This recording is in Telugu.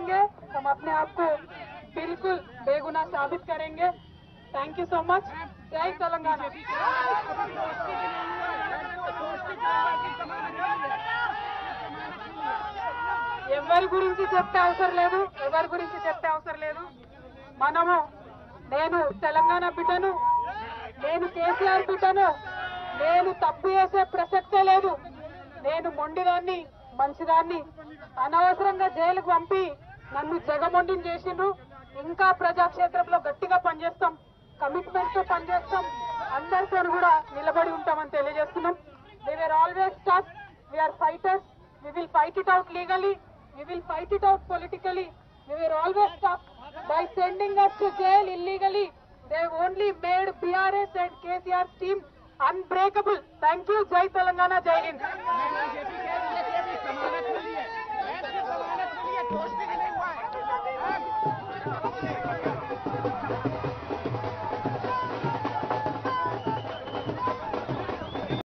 लड़ेंगे, हम अपने आप को बिल्कुल बेगुनाह साबित करेंगे। Thank you so much. जय तेलंगाना। ఎవరి గురించి చెప్తే అవసరం లేదు, మనము నేను తెలంగాణ బిడ్డను, నేను కేసీఆర్ బిడ్డను, నేను తప్పు చేసే ప్రసక్తే లేదు. నేను మొండిదాన్ని, మంచిదాన్ని, అనవసరంగా జైలుకు పంపి నన్ను జగమొండిని చేసిండ్రు. ఇంకా ప్రజాక్షేత్రంలో గట్టిగా పనిచేస్తాం, కమిట్మెంట్ తో పనిచేస్తాం, అందరితో కూడా నిలబడి ఉంటామని తెలియజేస్తున్నాం. We were always tough, we are fighters, we will fight it out legally, we will fight it out politically. We were always tough. By sending us to jail illegally, they only made BRS and KCR's team unbreakable. Thank you. Jai Telangana, Jai Hind.